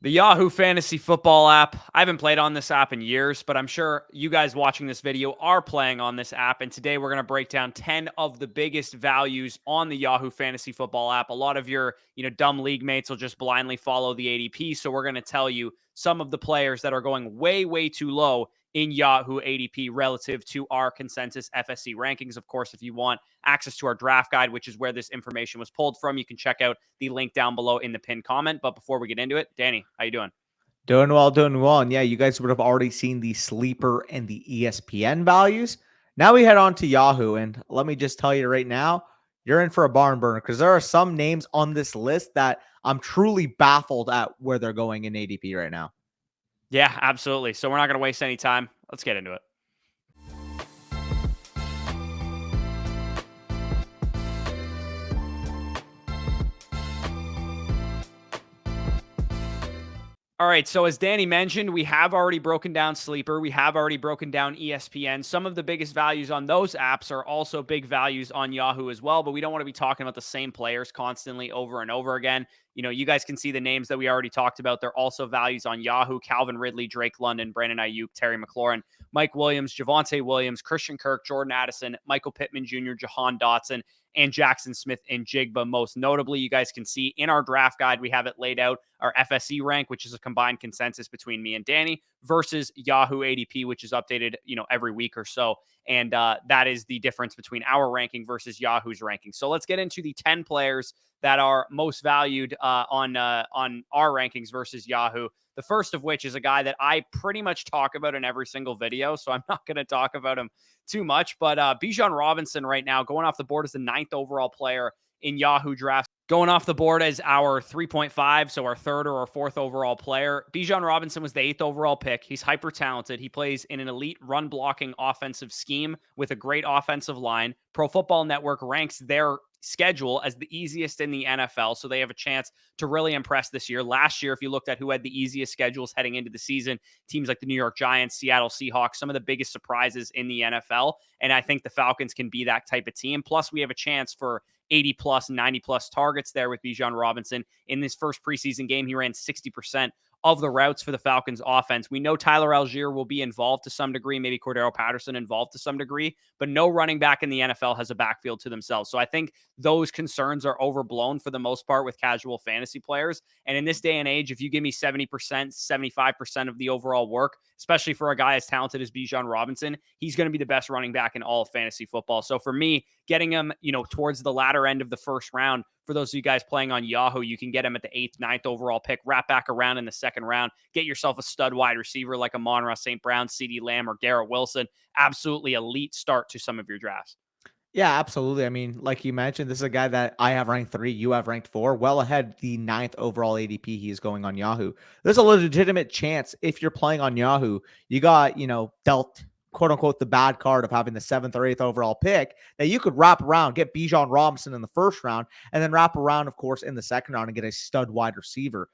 The Yahoo Fantasy Football app. I haven't played on this app in years, but I'm sure you guys watching this video are playing on this app. And today we're going to break down 10 of the biggest values on the Yahoo Fantasy Football app. A lot of your, dumb league mates will just blindly follow the ADP. So we're going to tell you some of the players that are going way, way too low in Yahoo ADP relative to our consensus FSC rankings. Of course, if you want access to our draft guide, which is where this information was pulled from, you can check out the link down below in the pinned comment. But before we get into it, Danny, how you doing? Doing well, doing well. And yeah, you guys would have already seen the sleeper and the ESPN values. Now we head on to Yahoo. And let me just tell you right now, you're in for a barn burner because there are some names on this list that I'm truly baffled at where they're going in ADP right now. Yeah, absolutely. So we're not going to waste any time. Let's get into it. All right, so as Danny mentioned, we have already broken down Sleeper. We have already broken down ESPN. Some of the biggest values on those apps are also big values on Yahoo as well, but we don't want to be talking about the same players constantly over and over again. You guys can see the names that we already talked about. They're also values on Yahoo: Calvin Ridley, Drake London, Brandon Ayuk, Terry McLaurin, Mike Williams, Javonte Williams, Christian Kirk, Jordan Addison, Michael Pittman Jr., Jahan Dotson, and Jackson Smith and Jigba. Most notably, you guys can see in our draft guide, we have it laid out, our FSE rank, which is a combined consensus between me and Danny, versus Yahoo ADP, which is updated, every week or so. And that is the difference between our ranking versus Yahoo's ranking. So let's get into the 10 players that are most valued on our rankings versus Yahoo. The first of which is a guy that I pretty much talk about in every single video, so I'm not going to talk about him too much. But Bijan Robinson right now going off the board as the 9th overall player in Yahoo drafts, going off the board as our 3.5, so our 3rd or our 4th overall player. Bijan Robinson was the 8th overall pick. He's hyper talented. He plays in an elite run blocking offensive scheme with a great offensive line. Pro Football Network ranks their schedule as the easiest in the NFL, so they have a chance to really impress this year. Last year, if you looked at who had the easiest schedules heading into the season, teams like the New York Giants, Seattle Seahawks, some of the biggest surprises in the NFL, and I think the Falcons can be that type of team. Plus, we have a chance for 80 plus, 90 plus targets there with Bijan Robinson. In this first preseason game, he ran 60% of the routes for the Falcons offense. We know Tyler Algier will be involved to some degree, maybe Cordero Patterson involved to some degree, but no running back in the NFL has a backfield to themselves. So I think those concerns are overblown for the most part with casual fantasy players. And in this day and age, if you give me 70%, 75% of the overall work, especially for a guy as talented as Bijan Robinson, he's going to be the best running back in all of fantasy football. So for me, getting him, towards the latter end of the first round, for those of you guys playing on Yahoo, you can get him at the 8th, 9th overall pick, wrap back around in the 2nd round, get yourself a stud wide receiver like a Amon-Ra St. Brown, CeeDee Lamb, or Garrett Wilson. Absolutely elite start to some of your drafts. Yeah, absolutely. I mean, like you mentioned, this is a guy that I have ranked 3, you have ranked 4, well ahead the 9th overall ADP he is going on Yahoo. There's a legitimate chance if you're playing on Yahoo, you got, dealt quote unquote the bad card of having the 7th or 8th overall pick, that you could wrap around, get Bijan Robinson in the 1st round, and then wrap around, of course, in the 2nd round and get a stud wide receiver.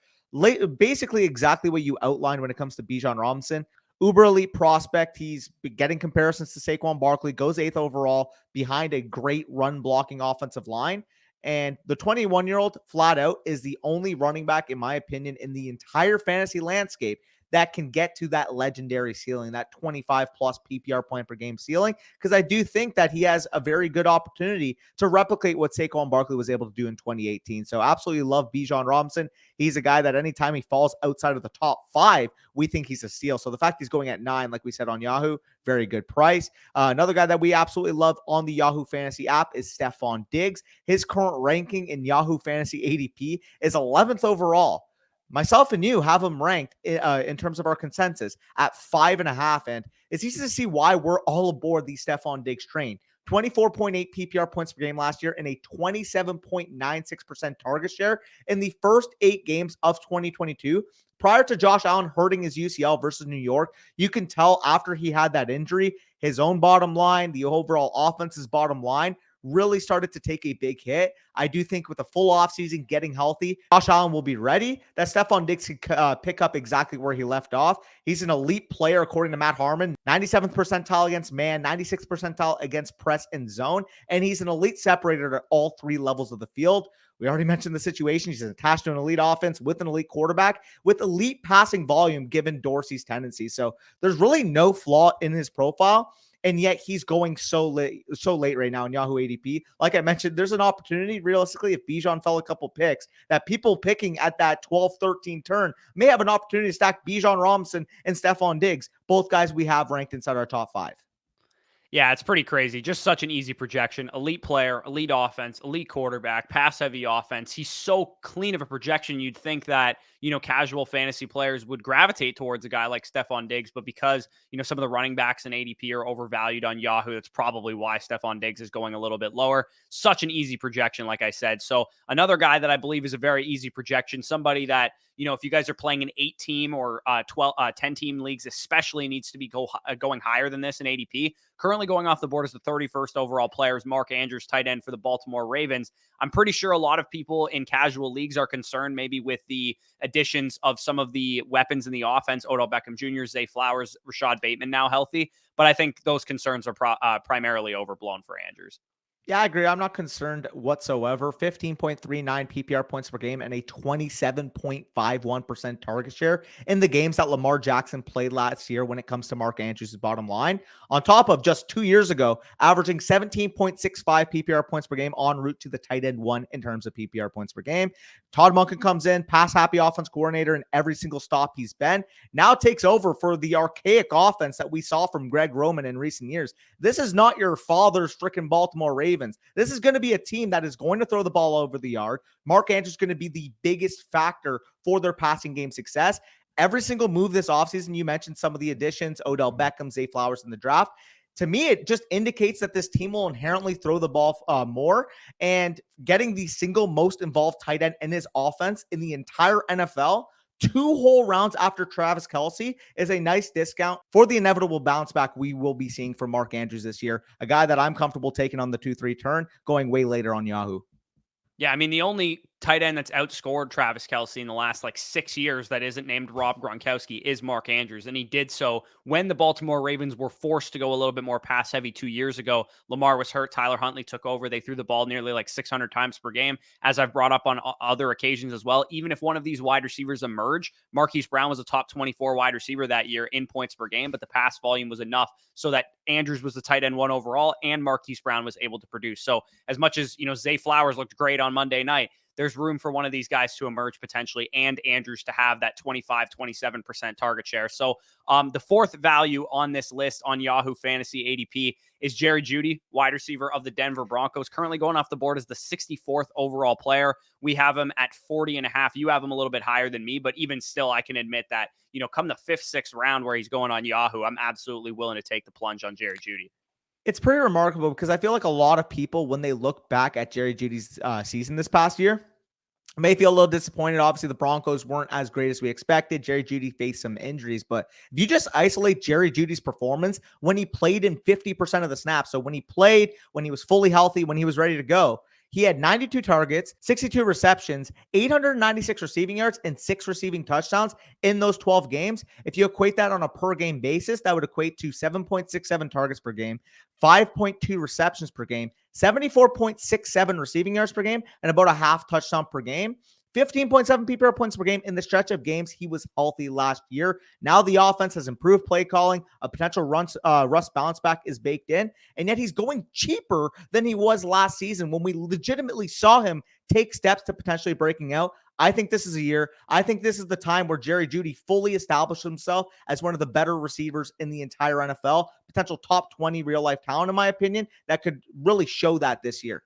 Basically exactly what you outlined when it comes to Bijan Robinson. Uber elite prospect. He's getting comparisons to Saquon Barkley, goes 8th overall behind a great run blocking offensive line. And the 21-year-old flat out is the only running back, in my opinion, in the entire fantasy landscape that can get to that legendary ceiling, that 25 plus PPR point per game ceiling, because I do think that he has a very good opportunity to replicate what Saquon Barkley was able to do in 2018. So absolutely love Bijan Robinson. He's a guy that anytime he falls outside of the top 5, we think he's a steal. So the fact he's going at 9, like we said on Yahoo, very good price. Another guy that we absolutely love on the Yahoo Fantasy app is Stefon Diggs. His current ranking in Yahoo Fantasy ADP is 11th overall. Myself and you have him ranked in terms of our consensus at 5.5. And it's easy to see why we're all aboard the Stefon Diggs train. 24.8 PPR points per game last year and a 27.96% target share in the first 8 games of 2022. Prior to Josh Allen hurting his UCL versus New York, you can tell after he had that injury, his own bottom line, the overall offense's bottom line, really started to take a big hit. I do think with a full offseason getting healthy, Josh Allen will be ready. That Stefon Diggs can pick up exactly where he left off. He's an elite player, according to Matt Harmon. 97th percentile against man, 96th percentile against press and zone. And he's an elite separator at all three levels of the field. We already mentioned the situation. He's attached to an elite offense with an elite quarterback with elite passing volume given Dorsey's tendencies. So there's really no flaw in his profile. And yet he's going so late right now in Yahoo ADP. Like I mentioned, there's an opportunity, realistically, if Bijan fell a couple picks, that people picking at that 12-13 turn may have an opportunity to stack Bijan Robinson and Stefon Diggs, both guys we have ranked inside our top 5. Yeah, it's pretty crazy. Just such an easy projection. Elite player, elite offense, elite quarterback, pass-heavy offense. He's so clean of a projection, you'd think that, casual fantasy players would gravitate towards a guy like Stefon Diggs, but because, some of the running backs in ADP are overvalued on Yahoo, that's probably why Stefon Diggs is going a little bit lower. Such an easy projection, like I said. So another guy that I believe is a very easy projection, somebody that, if you guys are playing an 8-team or 10-team leagues, especially needs to be going higher than this in ADP. Currently going off the board as the 31st overall player is Mark Andrews, tight end for the Baltimore Ravens. I'm pretty sure a lot of people in casual leagues are concerned maybe with the additions of some of the weapons in the offense, Odell Beckham Jr., Zay Flowers, Rashad Bateman now healthy. But I think those concerns are primarily overblown for Andrews. Yeah, I agree. I'm not concerned whatsoever. 15.39 PPR points per game and a 27.51% target share in the games that Lamar Jackson played last year when it comes to Mark Andrews' bottom line. On top of just 2 years ago, averaging 17.65 PPR points per game en route to the tight end 1 in terms of PPR points per game. Todd Monken comes in, pass-happy offense coordinator in every single stop he's been. Now takes over for the archaic offense that we saw from Greg Roman in recent years. This is not your father's freaking Baltimore Ravens. This is going to be a team that is going to throw the ball over the yard. Mark Andrews is going to be the biggest factor for their passing game success. Every single move this offseason, you mentioned some of the additions, Odell Beckham, Zay Flowers in the draft. To me, it just indicates that this team will inherently throw the ball more, and getting the single most involved tight end in his offense in the entire NFL 2 whole rounds after Travis Kelce is a nice discount for the inevitable bounce back we will be seeing from Mark Andrews this year. A guy that I'm comfortable taking on the 2-3 turn, going way later on Yahoo. Yeah, I mean, the only tight end that's outscored Travis Kelce in the last 6 years that isn't named Rob Gronkowski is Mark Andrews. And he did so when the Baltimore Ravens were forced to go a little bit more pass heavy 2 years ago. Lamar was hurt. Tyler Huntley took over. They threw the ball nearly 600 times per game, as I've brought up on other occasions as well. Even if one of these wide receivers emerge, Marquise Brown was a top 24 wide receiver that year in points per game, but the pass volume was enough so that Andrews was the tight end 1 overall and Marquise Brown was able to produce. So as much as, Zay Flowers looked great on Monday night, there's room for one of these guys to emerge potentially and Andrews to have that 27% target share. So the fourth value on this list on Yahoo Fantasy ADP is Jerry Jeudy, wide receiver of the Denver Broncos, currently going off the board as the 64th overall player. We have him at 40.5. You have him a little bit higher than me, but even still, I can admit that, come the 5th, 6th round where he's going on Yahoo, I'm absolutely willing to take the plunge on Jerry Jeudy. It's pretty remarkable because I feel like a lot of people, when they look back at Jerry Jeudy's season this past year, may feel a little disappointed. Obviously, the Broncos weren't as great as we expected. Jerry Jeudy faced some injuries, but if you just isolate Jerry Jeudy's performance when he played in 50% of the snaps, so when he played, when he was fully healthy, when he was ready to go, he had 92 targets, 62 receptions, 896 receiving yards, and 6 receiving touchdowns in those 12 games. If you equate that on a per game basis, that would equate to 7.67 targets per game, 5.2 receptions per game, 74.67 receiving yards per game, and about a half touchdown per game. 15.7 PPR points per game in the stretch of games he was healthy last year. Now the offense has improved play calling. A potential Russ bounce back is baked in, and yet he's going cheaper than he was last season when we legitimately saw him take steps to potentially breaking out. I think this is a year. I think this is the time where Jerry Jeudy fully established himself as one of the better receivers in the entire NFL. Potential top 20 real-life talent, in my opinion, that could really show that this year.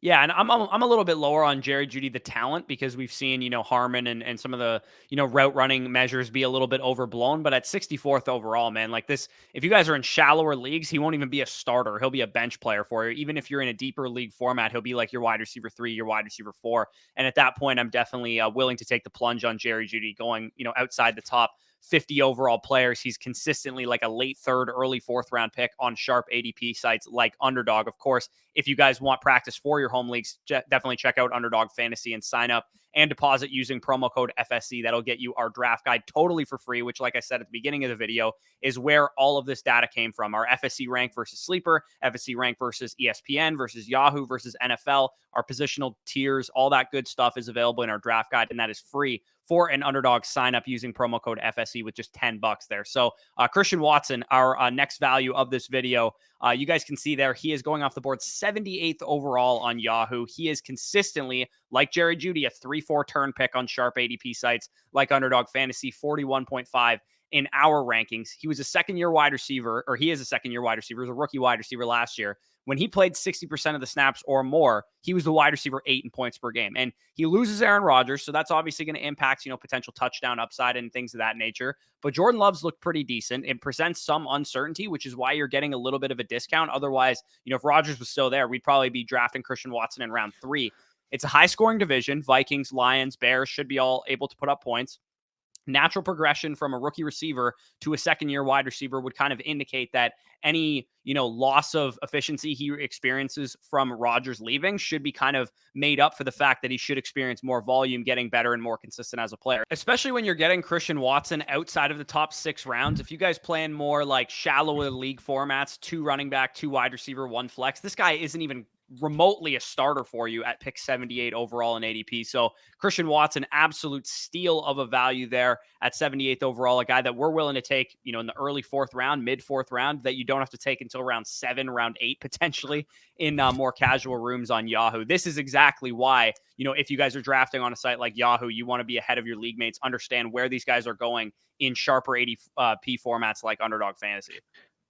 Yeah, and I'm a little bit lower on Jerry Jeudy, the talent, because we've seen, Harmon and some of the, route running measures be a little bit overblown. But at 64th overall, man, like this, if you guys are in shallower leagues, he won't even be a starter. He'll be a bench player for you. Even if you're in a deeper league format, he'll be like your wide receiver 3, your wide receiver 4. And at that point, I'm definitely willing to take the plunge on Jerry Jeudy going, outside the top 50 overall players. He's consistently like a late third, early fourth round pick on sharp ADP sites like Underdog. Of course, if you guys want practice for your home leagues, definitely check out Underdog Fantasy and sign up and deposit using promo code FSC. That'll get you our draft guide totally for free, which, like I said at the beginning of the video, is where all of this data came from. Our FSC rank versus Sleeper, FSC rank versus ESPN versus Yahoo versus NFL, our positional tiers, all that good stuff is available in our draft guide, and that is free for an Underdog sign up using promo code FSC with just $10 there. So Christian Watson, our next value of this video, you guys can see there, he is going off the board 78th overall on Yahoo. He is consistently, like Jerry Jeudy, a 3-4 turn pick on sharp ADP sites like Underdog Fantasy, 41.5 in our rankings. He was a second-year wide receiver, or he is a second-year wide receiver. He was a rookie wide receiver last year. When he played 60% of the snaps or more, he was the wide receiver 8 in points per game. And he loses Aaron Rodgers, so that's obviously going to impact, potential touchdown upside and things of that nature. But Jordan Love's looked pretty decent. It presents some uncertainty, which is why you're getting a little bit of a discount. Otherwise, if Rodgers was still there, we'd probably be drafting Christian Watson in round 3. It's a high-scoring division. Vikings, Lions, Bears should be all able to put up points. Natural progression from a rookie receiver to a second-year wide receiver would kind of indicate that any, loss of efficiency he experiences from Rodgers leaving should be kind of made up for the fact that he should experience more volume, getting better and more consistent as a player, especially when you're getting Christian Watson outside of the top 6 rounds. If you guys play in more like shallower league formats, 2 running back, 2 wide receiver, 1 flex, this guy isn't even remotely a starter for you at pick 78 overall in ADP. So Christian Watson, absolute steal of a value there at 78th overall, a guy that we're willing to take, in the early 4th round, mid 4th round, that you don't have to take until round 7, round 8, potentially in more casual rooms on Yahoo. This is exactly why, if you guys are drafting on a site like Yahoo, you want to be ahead of your league mates, understand where these guys are going in sharper ADP formats like Underdog Fantasy.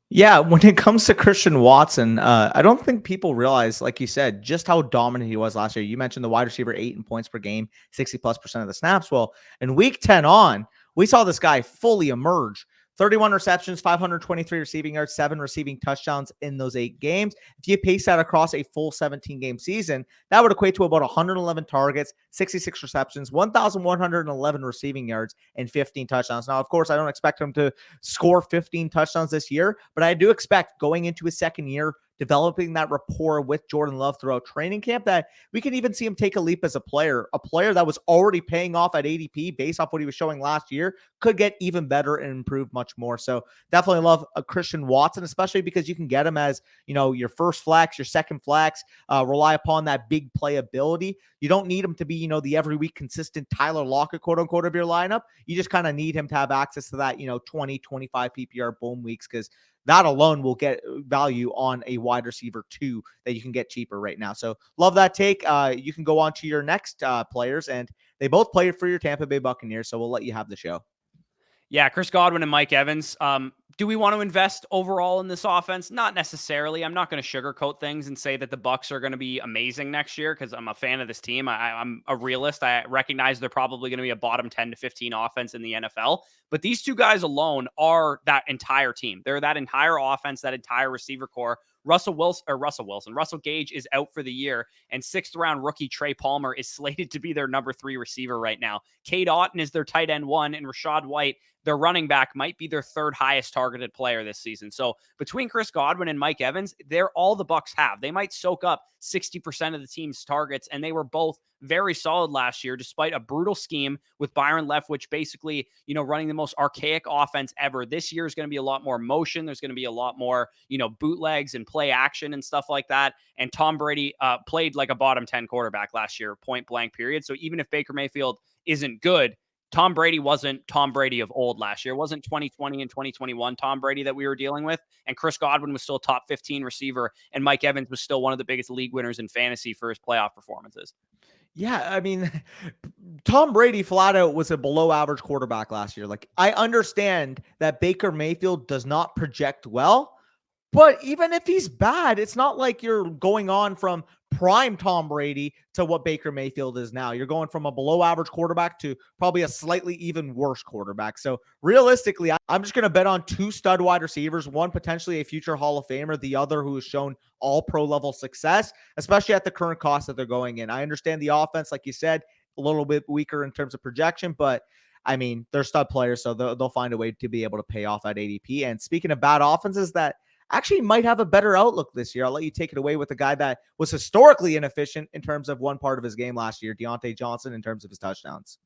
Yeah, when it comes to Christian Watson, I don't think people realize, like you said, just how dominant he was last year. You mentioned the wide receiver 8 in points per game, 60+% of the snaps. Well, in week 10 on, we saw this guy fully emerge. 31 receptions, 523 receiving yards, 7 receiving touchdowns in those 8 games. If you pace that across a full 17-game season, that would equate to about 111 targets, 66 receptions, 1,111 receiving yards, and 15 touchdowns. Now, of course, I don't expect him to score 15 touchdowns this year, but I do expect going into his second year, developing that rapport with Jordan Love throughout training camp, that we can even see him take a leap as a player that was already paying off at ADP based off what he was showing last year, could get even better and improve much more. So definitely love a Christian Watson, especially because you can get him as, your first flex, your second flex, rely upon that big playability. You don't need him to be, the every week consistent Tyler Lockett, quote unquote, of your lineup. You just kind of need him to have access to that, 20, 25 PPR boom weeks, because that alone will get value on a wide receiver 2 that you can get cheaper right now. So love that take. You can go on to your next players, and they both played for your Tampa Bay Buccaneers, so we'll let you have the show. Yeah, Chris Godwin and Mike Evans. Do we want to invest overall in this offense? Not necessarily. I'm not going to sugarcoat things and say that the Bucs are going to be amazing next year because I'm a fan of this team. I'm a realist. I recognize they're probably going to be a bottom 10 to 15 offense in the NFL. But these 2 guys alone are that entire team. They're that entire offense, that entire receiver core. Russell Gage is out for the year, and 6th round rookie Trey Palmer is slated to be their number 3 receiver right now. Cade Otton is their tight end 1, and Rashad White, their running back, might be their 3rd highest targeted player this season. So between Chris Godwin and Mike Evans, they're all the Bucs have. They might soak up 60% of the team's targets, and they were both very solid last year, despite a brutal scheme with Byron Leftwich basically, running the most archaic offense ever. This year is going to be a lot more motion. There's going to be a lot more, bootlegs and play action and stuff like that. And Tom Brady played like a bottom 10 quarterback last year, point blank period. So even if Baker Mayfield isn't good, Tom Brady wasn't Tom Brady of old last year. It wasn't 2020 and 2021 Tom Brady that we were dealing with. And Chris Godwin was still a top 15 receiver. And Mike Evans was still one of the biggest league winners in fantasy for his playoff performances. Yeah, I mean, Tom Brady flat out was a below average quarterback last year. Like, I understand that Baker Mayfield does not project well, but even if he's bad, it's not like you're going on from prime Tom Brady to what Baker Mayfield is now. You're going from a below average quarterback to probably a slightly even worse quarterback. So realistically, I'm just going to bet on 2 stud wide receivers, one potentially a future Hall of Famer, the other who has shown all pro level success, especially at the current cost that they're going in. I understand the offense, like you said, a little bit weaker in terms of projection, but I mean, they're stud players, so they'll find a way to be able to pay off that ADP. And speaking of bad offenses that actually might have a better outlook this year, I'll let you take it away with a guy that was historically inefficient in terms of one part of his game last year, Diontae Johnson, in terms of his touchdowns.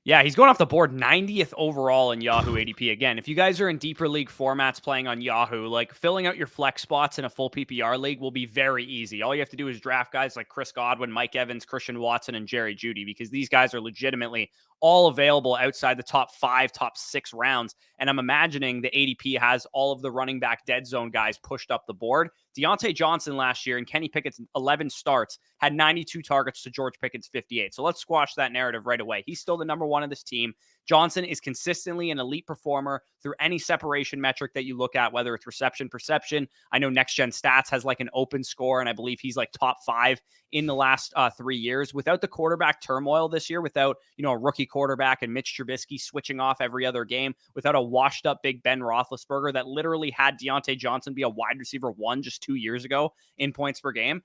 Yeah, he's going off the board 90th overall in Yahoo ADP. Again, if you guys are in deeper league formats playing on Yahoo, like filling out your flex spots in a full PPR league will be very easy. All you have to do is draft guys like Chris Godwin, Mike Evans, Christian Watson, and Jerry Jeudy, because these guys are legitimately all available outside the top 5, top 6 rounds. And I'm imagining the ADP has all of the running back dead zone guys pushed up the board. Diontae Johnson last year and Kenny Pickett's 11 starts had 92 targets to George Pickett's 58. So let's squash that narrative right away. He's still the number one of this team. Johnson is consistently an elite performer through any separation metric that you look at, whether it's reception, perception. I know Next Gen Stats has like an open score, and I believe he's like top 5 in the last 3 years. Without the quarterback turmoil this year, without, a rookie quarterback and Mitch Trubisky switching off every other game, without a washed up Big Ben Roethlisberger that literally had Diontae Johnson be a wide receiver 1 just 2 years ago in points per game,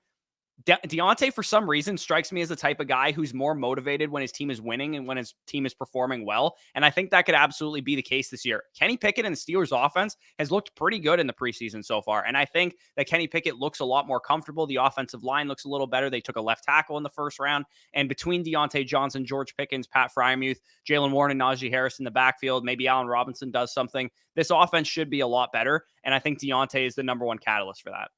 Diontae, for some reason, strikes me as the type of guy who's more motivated when his team is winning and when his team is performing well. And I think that could absolutely be the case this year. Kenny Pickett and the Steelers offense has looked pretty good in the preseason so far. And I think that Kenny Pickett looks a lot more comfortable. The offensive line looks a little better. They took a left tackle in the first round. And between Diontae Johnson, George Pickens, Pat Fryermuth, Jalen Warren, and Najee Harris in the backfield, maybe Allen Robinson does something, this offense should be a lot better. And I think Diontae is the number one catalyst for that.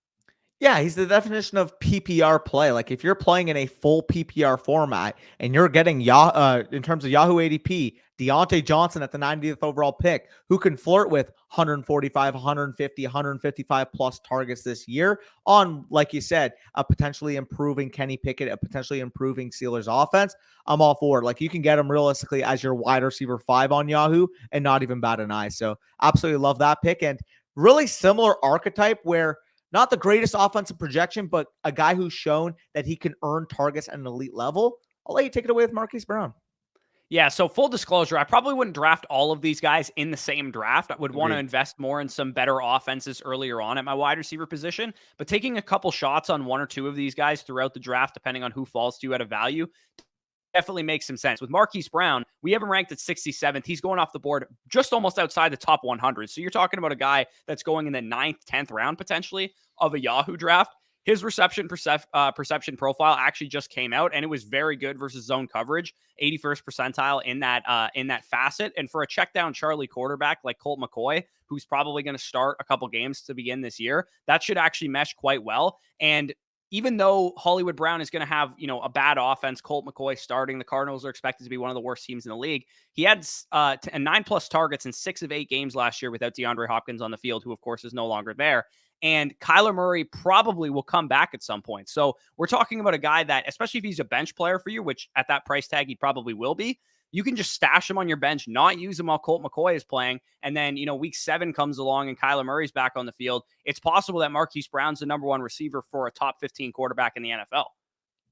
Yeah, he's the definition of PPR play. Like if you're playing in a full PPR format and you're getting in terms of Yahoo ADP, Diontae Johnson at the 90th overall pick, who can flirt with 145, 150, 155 plus targets this year on, like you said, a potentially improving Kenny Pickett, a potentially improving Steelers offense. I'm all for it. Like you can get him realistically as your wide receiver 5 on Yahoo and not even bat an eye. So absolutely love that pick. And really similar archetype where not the greatest offensive projection, but a guy who's shown that he can earn targets at an elite level. I'll let you take it away with Marquise Brown. Yeah, so full disclosure, I probably wouldn't draft all of these guys in the same draft. I would want to Agreed. invest more in some better offenses earlier on at my wide receiver position. But taking a couple shots on 1 or 2 of these guys throughout the draft, depending on who falls to you at a value, definitely makes some sense. With Marquise Brown, we have him ranked at 67th. He's going off the board just almost outside the top 100. So you're talking about a guy that's going in the 9th, 10th round potentially of a Yahoo draft. His reception perception profile actually just came out, and it was very good versus zone coverage, 81st percentile in that facet. And for a check down Charlie quarterback like Colt McCoy, who's probably going to start a couple games to begin this year, that should actually mesh quite well. And even though Hollywood Brown is going to have, a bad offense, Colt McCoy starting, the Cardinals are expected to be one of the worst teams in the league. He had 9+ targets in 6 of 8 games last year without DeAndre Hopkins on the field, who of course is no longer there. And Kyler Murray probably will come back at some point. So we're talking about a guy that, especially if he's a bench player for you, which at that price tag, he probably will be, you can just stash him on your bench, not use him while Colt McCoy is playing. And then, week 7 comes along and Kyler Murray's back on the field. It's possible that Marquise Brown's the number 1 receiver for a top 15 quarterback in the NFL.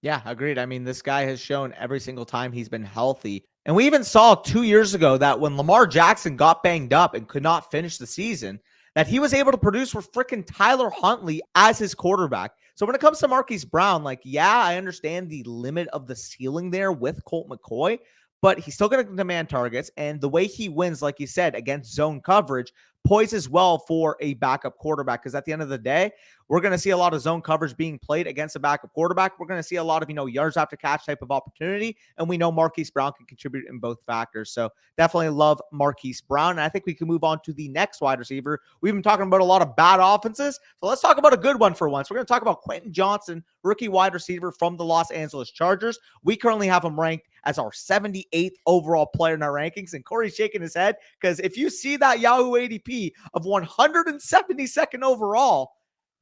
Yeah, agreed. I mean, this guy has shown every single time he's been healthy. And we even saw 2 years ago that when Lamar Jackson got banged up and could not finish the season, that he was able to produce with freaking Tyler Huntley as his quarterback. So when it comes to Marquise Brown, I understand the limit of the ceiling there with Colt McCoy, but he's still going to demand targets. And the way he wins, like you said, against zone coverage, poises well for a backup quarterback. Because at the end of the day, we're going to see a lot of zone coverage being played against a backup quarterback. We're going to see a lot of, yards after catch type of opportunity. And we know Marquise Brown can contribute in both factors. So definitely love Marquise Brown. And I think we can move on to the next wide receiver. We've been talking about a lot of bad offenses. So let's talk about a good one for once. We're going to talk about Quentin Johnston, rookie wide receiver from the Los Angeles Chargers. We currently have him ranked as our 78th overall player in our rankings. And Corey's shaking his head because if you see that Yahoo ADP of 172nd overall,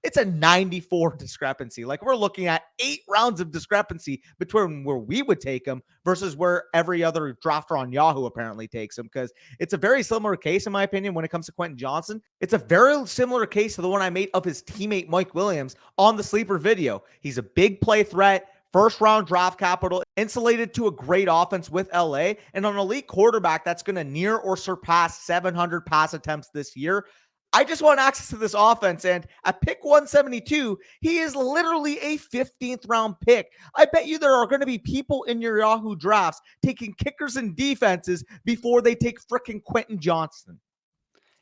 it's a 94 discrepancy. Like we're looking at 8 rounds of discrepancy between where we would take him versus where every other drafter on Yahoo apparently takes him, because it's a very similar case, in my opinion, when it comes to Quentin Johnston. It's a very similar case to the one I made of his teammate Mike Williams on the sleeper video. He's a big play threat, first round draft capital, insulated to a great offense with LA, and an elite quarterback that's going to near or surpass 700 pass attempts this year. I just want access to this offense. And at pick 172, he is literally a 15th round pick. I bet you there are going to be people in your Yahoo drafts taking kickers and defenses before they take freaking Quentin Johnston.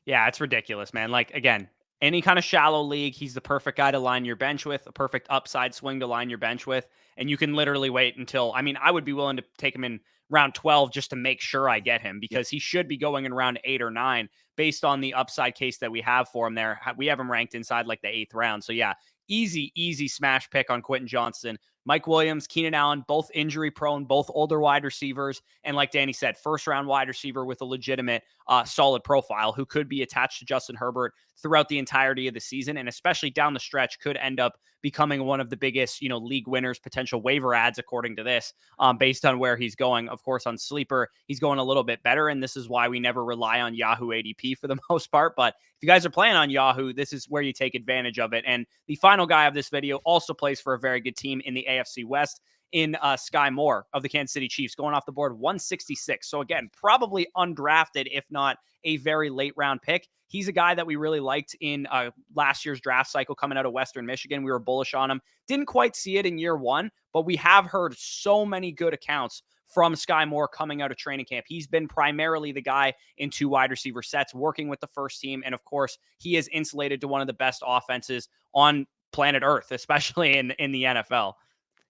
Yeah, it's ridiculous, man. Like, again, any kind of shallow league, he's the perfect guy to line your bench with, a perfect upside swing to line your bench with. And you can literally wait until, I mean, I would be willing to take him in round 12 just to make sure I get him, because he should be going in round 8 or 9 based on the upside case that we have for him there. We have him ranked inside like the 8th round. So yeah, easy smash pick on Quentin Johnston. Mike Williams, Keenan Allen, both injury prone, both older wide receivers. And like Danny said, first round wide receiver with a legitimate solid profile who could be attached to Justin Herbert throughout the entirety of the season, and especially down the stretch could end up becoming one of the biggest, league winners, potential waiver ads, according to this, based on where he's going. Of course, on Sleeper, he's going a little bit better, and this is why we never rely on Yahoo ADP for the most part. But if you guys are playing on Yahoo, this is where you take advantage of it. And the final guy of this video also plays for a very good team in the AFC West in Skyy Moore of the Kansas City Chiefs, going off the board 166. So again, probably undrafted, if not a very late round pick. He's a guy that we really liked in last year's draft cycle coming out of Western Michigan. We were bullish on him. Didn't quite see it in year one, but we have heard so many good accounts from Skyy Moore coming out of training camp. He's been primarily the guy in 2 wide receiver sets, working with the first team. And of course, he is insulated to one of the best offenses on planet Earth, especially in the NFL.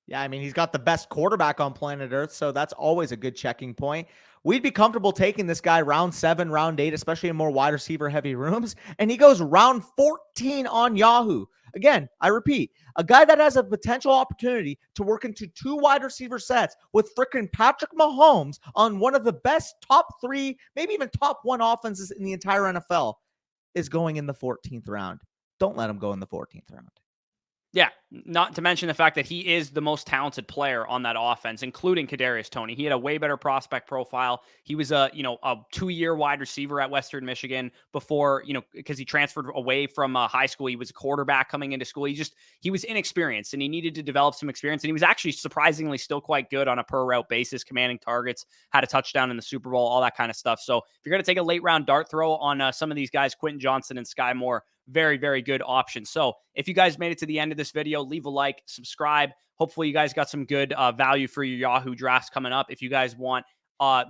Yeah, I mean, he's got the best quarterback on planet Earth, so that's always a good checking point. We'd be comfortable taking this guy round 7, round 8, especially in more wide receiver heavy rooms. And he goes round 14 on Yahoo. Again, I repeat, a guy that has a potential opportunity to work into 2 wide receiver sets with freaking Patrick Mahomes on one of the best top 3, maybe even top 1 offenses in the entire NFL is going in the 14th round. Don't let him go in the 14th round. Yeah, not to mention the fact that he is the most talented player on that offense, including Kadarius Toney. He had a way better prospect profile. He was a 2-year wide receiver at Western Michigan before, because he transferred away from high school. He was a quarterback coming into school. He was inexperienced and he needed to develop some experience. And he was actually surprisingly still quite good on a per route basis, commanding targets, had a touchdown in the Super Bowl, all that kind of stuff. So if you're going to take a late round dart throw on some of these guys, Quentin Johnston and Skyy Moore, very, very good option. So if you guys made it to the end of this video, leave a like, subscribe. Hopefully you guys got some good value for your Yahoo drafts coming up. If you guys want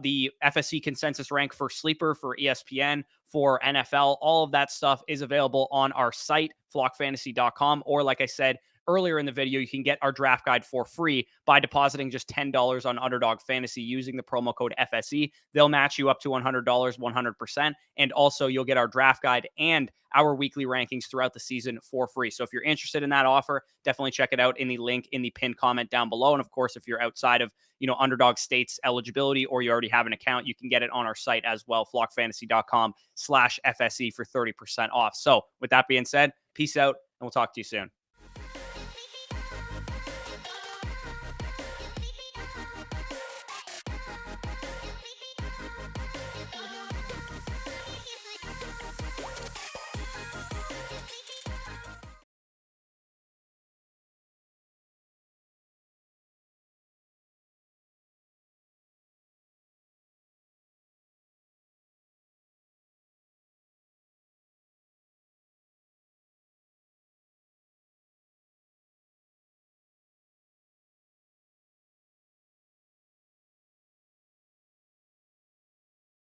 the FSC consensus rank for Sleeper, for ESPN, for NFL, all of that stuff is available on our site, flockfantasy.com. Or like I said earlier in the video, you can get our draft guide for free by depositing just $10 on Underdog Fantasy using the promo code FSE. They'll match you up to $100, 100%. And also you'll get our draft guide and our weekly rankings throughout the season for free. So if you're interested in that offer, definitely check it out in the link in the pinned comment down below. And of course, if you're outside of, Underdog State's eligibility, or you already have an account, you can get it on our site as well, flockfantasy.com/FSE for 30% off. So with that being said, peace out and we'll talk to you soon.